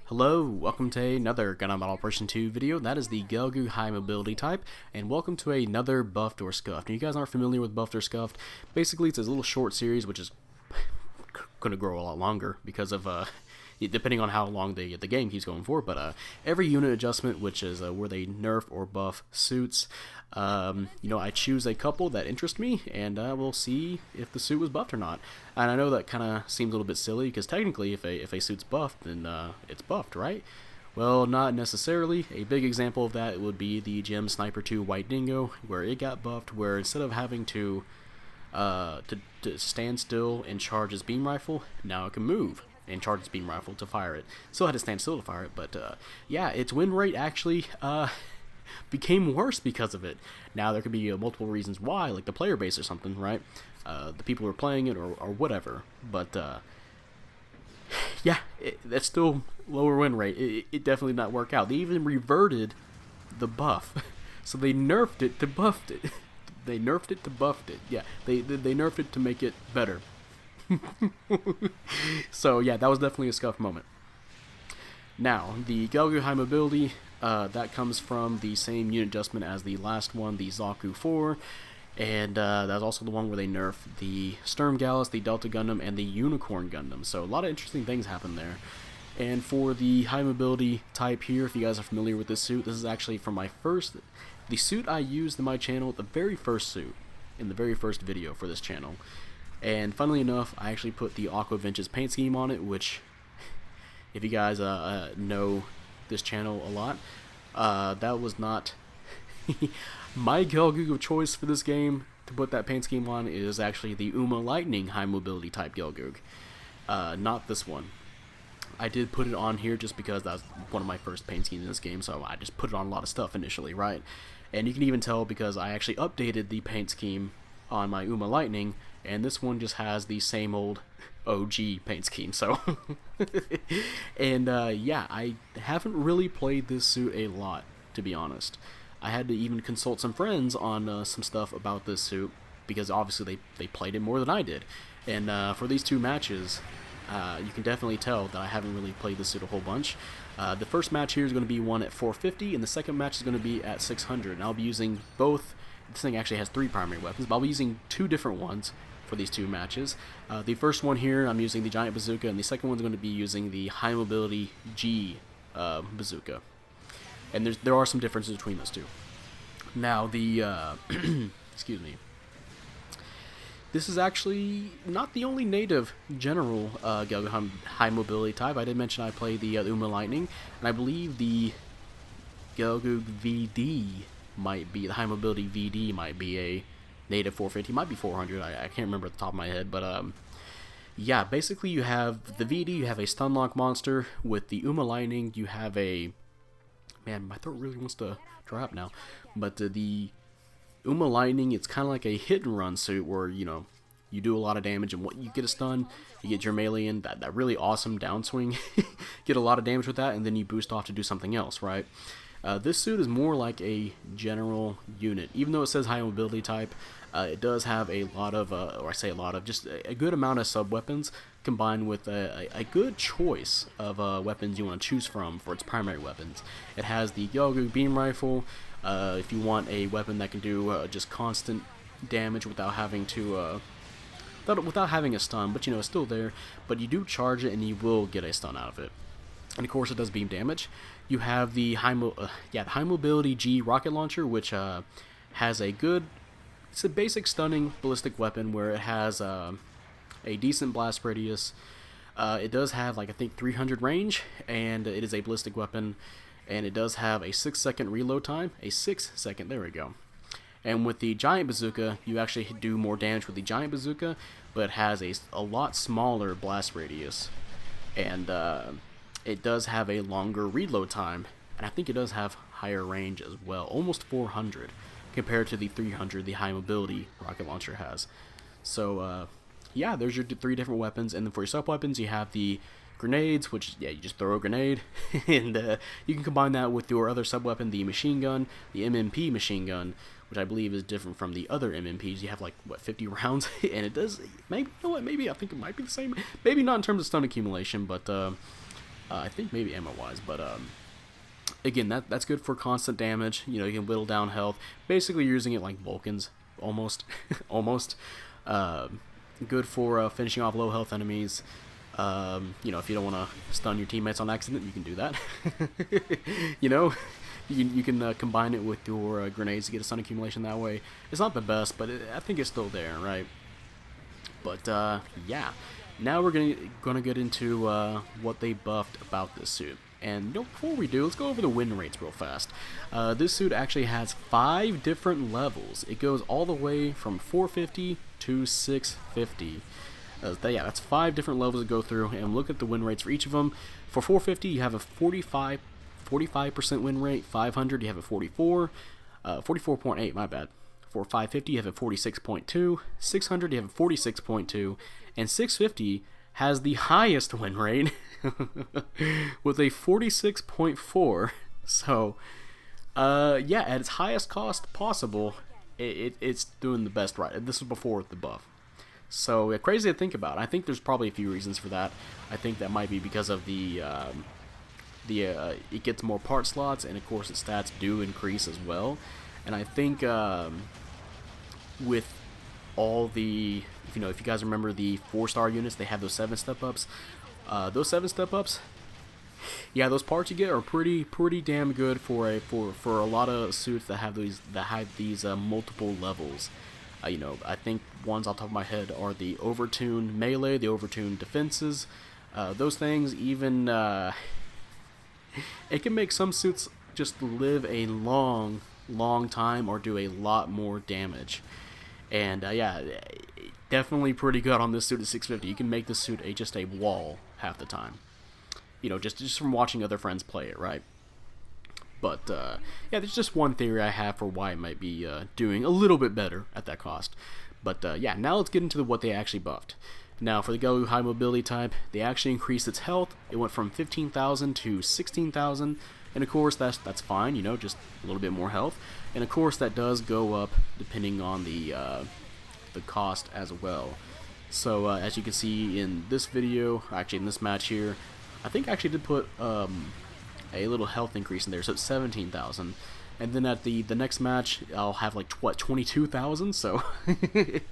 Hello, welcome to another Gundam Operation 2 video. That is the Gelgoog high mobility type, and welcome to another Buffed or Scuffed. And you guys aren't familiar with Buffed or Scuffed, basically it's a little short series which is going to grow a lot longer because of depending on how long the game keeps going for, but every unit adjustment, which is where they nerf or buff suits, I choose a couple that interest me, and we'll see if the suit was buffed or not. And I know that kind of seems a little bit silly, because technically if a suit's buffed, then it's buffed, right? Well, not necessarily. A big example of that would be the Gem Sniper 2 White Dingo, where it got buffed, where instead of having to stand still and charge his beam rifle, now it can move and charge its beam rifle to fire it. Still had to stand still to fire it, but yeah, its win rate actually became worse because of it. Now there could be multiple reasons why, like the player base or something, right? The people who are playing it or whatever, but yeah, that's still lower win rate. It definitely did not work out. They even reverted the buff, so they nerfed it to buffed it. They nerfed it to buffed it. Yeah, they nerfed it to make it better. So yeah, that was definitely a scuff moment. Now, the Gelgoog high mobility, that comes from the same unit adjustment as the last one, the Zaku 4, and that's also the one where they nerf the Sturm Gallus, the Delta Gundam, and the Unicorn Gundam. So a lot of interesting things happen there. And for the high mobility type here, if you guys are familiar with this suit, this is actually from the suit I used in my channel, the very first suit, in the very first video for this channel. And funnily enough, I actually put the Aqua Vengeance paint scheme on it, which, if you guys know this channel a lot, that was not my Gelgoog of choice for this game to put that paint scheme on. Is actually the Uma Lightning high mobility type Gelgoog, not this one. I did put it on here just because that was one of my first paint schemes in this game, so I just put it on a lot of stuff initially, right? And you can even tell because I actually updated the paint scheme on my Uma Lightning, and this one just has the same old OG paint scheme. So and yeah, I haven't really played this suit a lot, to be honest. I had to even consult some friends on some stuff about this suit, because obviously they played it more than I did. And for these two matches, you can definitely tell that I haven't really played this suit a whole bunch. The first match here is going to be one at 450, and the second match is going to be at 600. And I'll be using both. This thing actually has 3 primary weapons, but I'll be using 2 different ones for these 2 matches. The first one here, I'm using the Giant Bazooka, and the second one's going to be using the High Mobility G Bazooka. And there are some differences between those two. Now, the excuse me. This is actually not the only native general Gelgoog high mobility type. I did mention I play the Uma Lightning, and I believe the Gelgoog VD might be, the high mobility VD might be a native 450, might be 400, I can't remember at the top of my head, but yeah, basically you have the VD, you have a stun lock monster. With the Uma Lightning, you have a, man, my throat really wants to dry up now, but the Uma Lightning, it's kind of like a hit and run suit where, you do a lot of damage, and what you get a stun, you get your melee in, that really awesome downswing, get a lot of damage with that, and then you boost off to do something else, right? This suit is more like a general unit. Even though it says high mobility type, it does have a lot of, or I say a lot of, just a good amount of sub-weapons, combined with a good choice of weapons you want to choose from for its primary weapons. It has the Gelgoog beam rifle, if you want a weapon that can do just constant damage without having to, without having a stun, but it's still there, but you do charge it and you will get a stun out of it. And of course it does beam damage. You have the high mobility G rocket launcher, which has it's a basic stunning ballistic weapon where it has a decent blast radius. It does have, like, I think 300 range, and it is a ballistic weapon, and it does have a 6-second reload time. A 6-second, there we go. And with the Giant Bazooka, you actually do more damage with the Giant Bazooka, but it has a lot smaller blast radius. And it does have a longer reload time, and I think it does have higher range as well, almost 400 compared to the 300 the high mobility rocket launcher has. So yeah, there's your 3 different weapons, and then for your sub weapons you have the grenades, which, yeah, you just throw a grenade, and you can combine that with your other sub weapon, the machine gun, the MMP machine gun, which I believe is different from the other MMPs. You have, like, what, 50 rounds, and it does, maybe, I think it might be the same, maybe not in terms of stun accumulation, but I think maybe ammo-wise, but again, that's good for constant damage. You know, you can whittle down health. Basically, you're using it like Vulcans, almost, almost. Good for finishing off low health enemies. You know, if you don't want to stun your teammates on accident, you can do that. You know, you can combine it with your grenades to get a stun accumulation that way. It's not the best, but I think it's still there, right? But yeah, now we're gonna get into what they buffed about this suit. And before we do, let's go over the win rates real fast. This suit actually has 5 different levels. It goes all the way from 450 to 650. Yeah, that's 5 different levels to go through, and look at the win rates for each of them. For 450, you have a 45% win rate. 500, you have a 44.8, my bad. For 550, you have a 46.2. 600, you have a 46.2. And 650 has the highest win rate with a 46.4. So, yeah, at its highest cost possible, it's doing the best right. This was before the buff. So, crazy to think about. I think there's probably a few reasons for that. I think that might be because of it gets more part slots, and of course its stats do increase as well. And I think with all the, if you guys remember the 4-star units, they have those 7 step-ups. Those 7 step-ups, yeah, those parts you get are pretty damn good for a lot of suits that have these multiple levels. You know, I think ones off the top of my head are the overtuned melee, the overtuned defenses. Those things, even it can make some suits just live a long time or do a lot more damage. And yeah, definitely pretty good on this suit at 650. You can make this suit just a wall half the time. You know, just from watching other friends play it, right? But yeah, there's just one theory I have for why it might be doing a little bit better at that cost. But yeah, now let's get into what they actually buffed. Now, for the Gelgoog High Mobility type, they actually increased its health. It went from 15,000 to 16,000. And of course, that's fine, you know, just a little bit more health. And of course, that does go up depending on the cost as well. So as you can see in this video, actually in this match here, I think I actually did put a little health increase in there, so it's 17,000. And then at the next match, I'll have like 22,000. So, and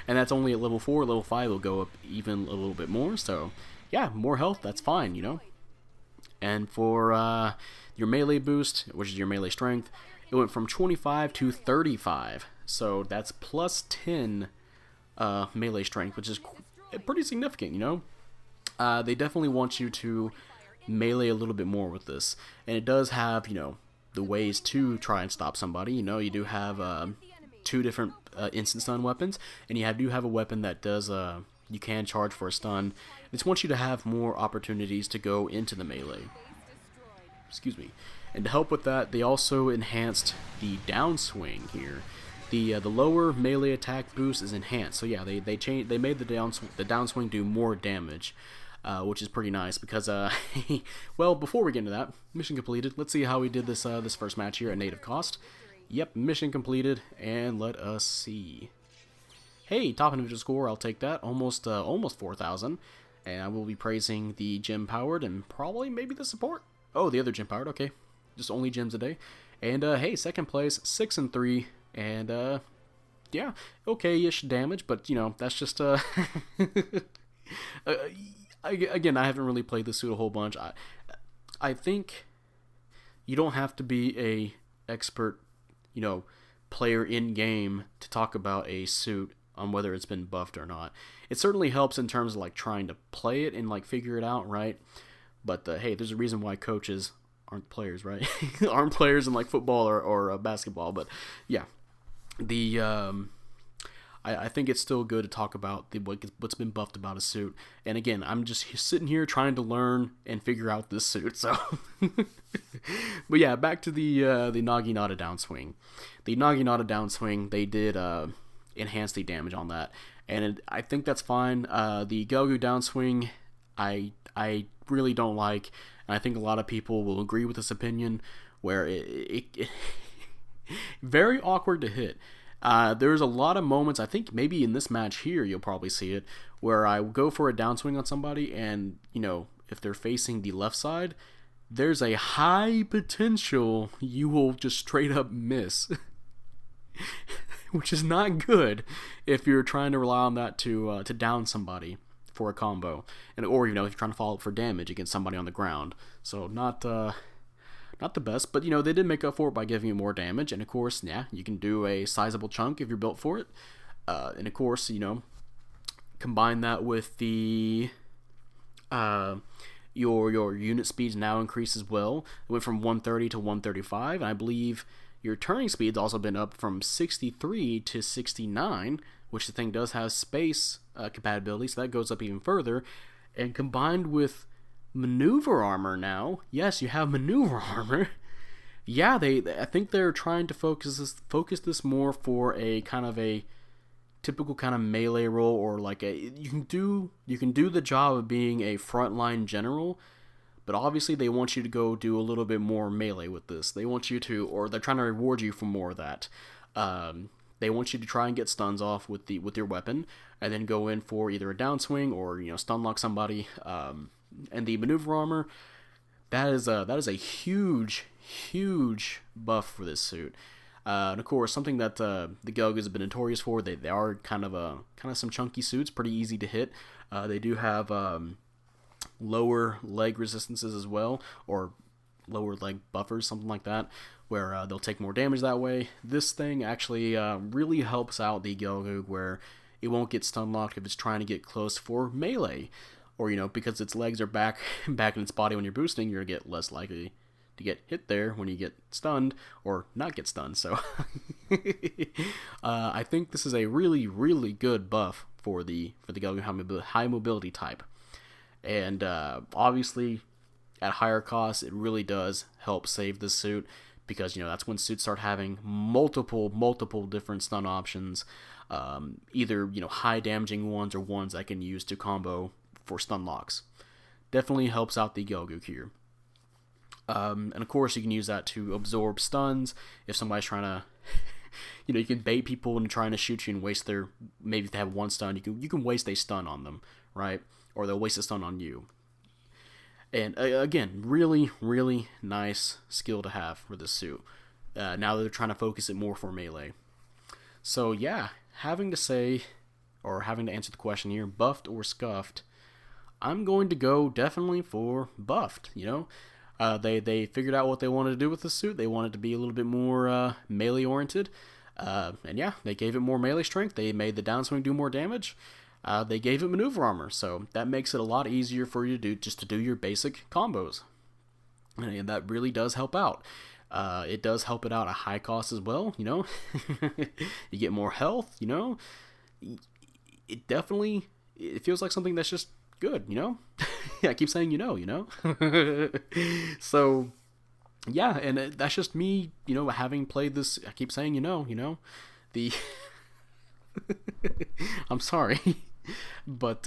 that's only at level 4. Level 5 will go up even a little bit more. So, yeah, more health. That's fine, you know. And for your melee boost, which is your melee strength, it went from 25 to 35. So that's plus 10 melee strength, which is pretty significant, you know. They definitely want you to melee a little bit more with this, and it does have, you know, the ways to try and stop somebody. You know, you do have 2 different instant stun weapons, and you do have a weapon that does you can charge for a stun. They just want you to have more opportunities to go into the melee. Excuse me. And to help with that, they also enhanced the downswing here. The lower melee attack boost is enhanced. So yeah, they made the downswing do more damage, which is pretty nice because well, before we get into that, mission completed. Let's see how we did this this first match here at native cost. Yep, mission completed, and let us see. Hey, top individual score, I'll take that. Almost 4,000. And I will be praising the gem powered and probably maybe the support. Oh, the other gem powered, okay. Just only gems a day. And hey, second place, 6 and 3. And yeah, okay-ish damage, but you know, that's just again, I haven't really played this suit a whole bunch. I think you don't have to be a expert, you know, player in game to talk about a suit on whether it's been buffed or not. It certainly helps in terms of like trying to play it and like figure it out, right? But hey, there's a reason why coaches aren't players, right? Aren't players in like football or basketball. But yeah, the I think it's still good to talk about what's been buffed about a suit. And again, I'm just sitting here trying to learn and figure out this suit. So, but yeah, back to the Naginata downswing. The Naginata downswing, they did enhance the damage on that, and I think that's fine. The Gelgoog downswing, I really don't like, and I think a lot of people will agree with this opinion, where it very awkward to hit. There's a lot of moments, I think maybe in this match here you'll probably see it, where I go for a downswing on somebody and, you know, if they're facing the left side, there's a high potential you will just straight up miss. Which is not good if you're trying to rely on that to down somebody for a combo, or if you're trying to follow up for damage against somebody on the ground. So not the best, but they did make up for it by giving you more damage, and of course, yeah, you can do a sizable chunk if you're built for it, and of course, combine that with the your unit speeds now increase as well. It went from 130 to 135, and I believe your turning speed's also been up from 63 to 69, which the thing does have space compatibility, so that goes up even further. And combined with maneuver armor now, yes, you have maneuver armor. Yeah, I think they're trying to focus this more for a kind of a typical kind of melee role, or like you can do the job of being a frontline general. But obviously they want you to go do a little bit more melee with this. They want you to, or they're trying to reward you for more of that. They want you to try and get stuns off with your weapon, and then go in for either a downswing or stun lock somebody. And the maneuver armor, that is a huge buff for this suit. And of course, something that the Gelgoogs have been notorious for. They are kind of some chunky suits, pretty easy to hit. They do have lower leg resistances as well, or lower leg buffers, something like that, where they'll take more damage that way. This thing actually really helps out the Gelgoog, where it won't get stun locked if it's trying to get close for melee, or because its legs are back in its body when you're boosting, you're gonna get less likely to get hit there when you get stunned or not get stunned. So I think this is a really, really good buff for the Gelgoog high mobility type. And obviously, at higher costs, it really does help save this suit, because that's when suits start having multiple different stun options, either high damaging ones or ones I can use to combo for stun locks. Definitely helps out the Gelgoog here. And of course, you can use that to absorb stuns if somebody's trying to. You can bait people into trying to shoot you and waste their. Maybe if they have one stun, you can waste a stun on them, right? Or they'll waste a stun on you. And again, really, really nice skill to have for this suit. Now they're trying to focus it more for melee. So yeah, having to answer the question here, buffed or scuffed, I'm going to go definitely for buffed. They figured out what they wanted to do with the suit. They wanted to be a little bit more melee oriented. And yeah, they gave it more melee strength. They made the downswing do more damage. They gave it maneuver armor, so that makes it a lot easier for you to do your basic combos, and that really does help out. It does help it out at high cost as well. You get more health. It feels like something that's just good. Yeah, I keep saying So yeah, and that's just me. Having played this, I keep saying the. I'm sorry. But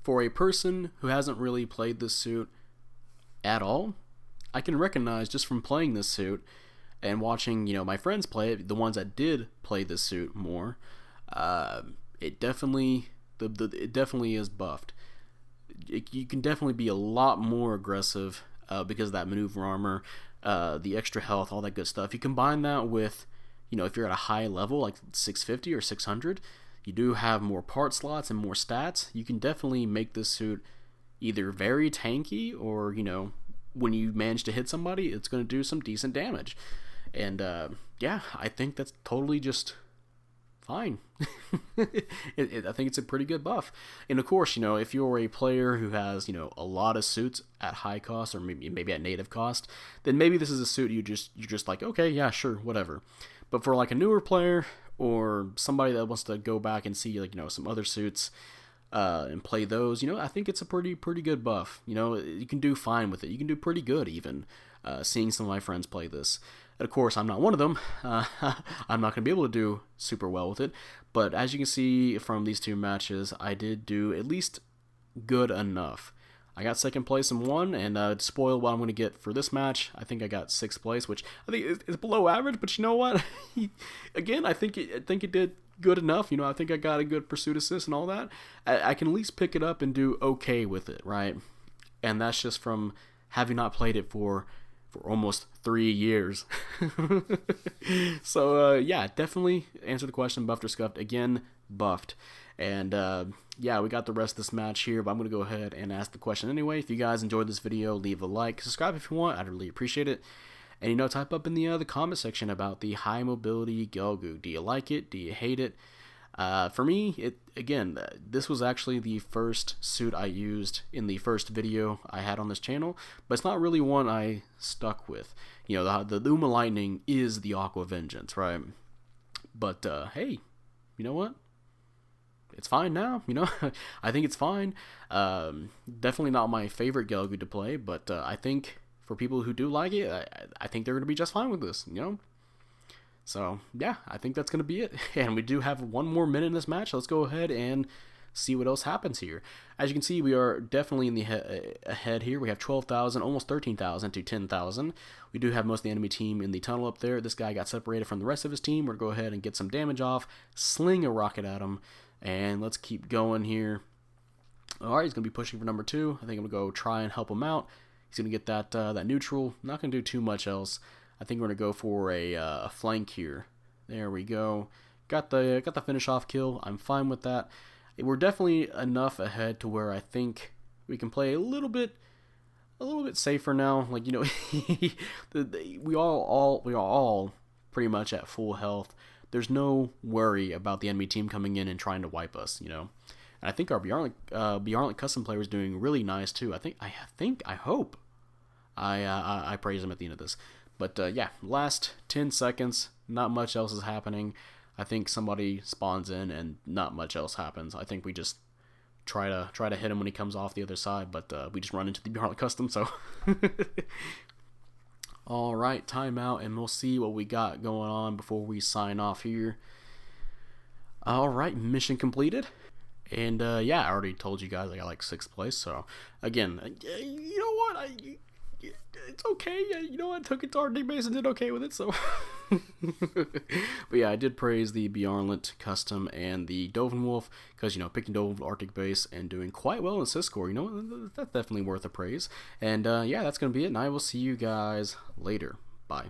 for a person who hasn't really played this suit at all, I can recognize just from playing this suit and watching my friends play it, the ones that did play this suit more, it definitely is buffed. You can definitely be a lot more aggressive because of that maneuver armor, the extra health, all that good stuff. You combine that with if you're at a high level, like 650 or 600, you do have more part slots and more stats. You can definitely make this suit either very tanky, or, when you manage to hit somebody, it's going to do some decent damage. And, yeah, I think that's totally just fine. I think it's a pretty good buff. And, of course, if you're a player who has, a lot of suits at high cost, or maybe at native cost, then maybe this is a suit you're just like, okay, yeah, sure, whatever. But for like a newer player, or somebody that wants to go back and see some other suits and play those, I think it's a pretty good buff. You can do fine with it. You can do pretty good even seeing some of my friends play this. And of course, I'm not one of them. I'm not going to be able to do super well with it. But as you can see from these two matches, I did do at least good enough. I got second place in one, and to spoil what I'm going to get for this match, I think I got sixth place, which I think is below average. But you know what? Again, I think it did good enough. You know, I think I got a good pursuit assist and all that. I can at least pick it up and do okay with it, right? And that's just from having not played it for almost 3 years. So yeah, definitely answer the question, buffed or scuffed. Again, buffed. And yeah, we got the rest of this match here, but I'm going to go ahead and ask the question anyway. If you guys enjoyed this video, leave a like, subscribe if you want. I'd really appreciate it. And, you know, type up in the comment section about the high mobility Gelgoog. Do you like it? Do you hate it? For me, this was actually the first suit I used in the first video I had on this channel, but it's not really one I stuck with. You know, the Uma Lightning is the Aqua Vengeance, right? But, hey, you know what? It's fine now, you know. I think it's fine. Definitely not my favorite Gelgoog to play, but I think for people who do like it, I think they're going to be just fine with this, you know. So, yeah, I think that's going to be it. And we do have 1 more minute in this match. Let's go ahead and see what else happens here. As you can see, we are definitely in the ahead here. We have 12,000, almost 13,000 to 10,000. We do have most of the enemy team in the tunnel up there. This guy got separated from the rest of his team. We're going to go ahead and get some damage off, sling a rocket at him, and let's keep going here. All right, he's going to be pushing for number 2. I think I'm going to go try and help him out. He's going to get that neutral. Not going to do too much else. I think we're going to go for a flank here. There we go. Got the finish off kill. I'm fine with that. We're definitely enough ahead to where I think we can play a little bit safer now. Like, you know, we are all pretty much at full health. There's no worry about the enemy team coming in and trying to wipe us, you know. And I think our Bjarnlik custom player is doing really nice too. I hope I praise him at the end of this. But yeah, last 10 seconds, not much else is happening. I think somebody spawns in and not much else happens. I think we just try to hit him when he comes off the other side, but we just run into the Bjarnlik custom, so. All right, timeout, and we'll see what we got going on before we sign off here. All right, mission completed. And yeah, I already told you guys I got like 6th place, so again, you know what, it's okay. You know, I took it to Arctic base and did okay with it, so. But yeah, I did praise the Bjarnlik custom and the Dovenwolf, because, you know, picking Dovenwolf Arctic base and doing quite well in assist score, you know, that's definitely worth a praise. And yeah, that's going to be it, and I will see you guys later. Bye.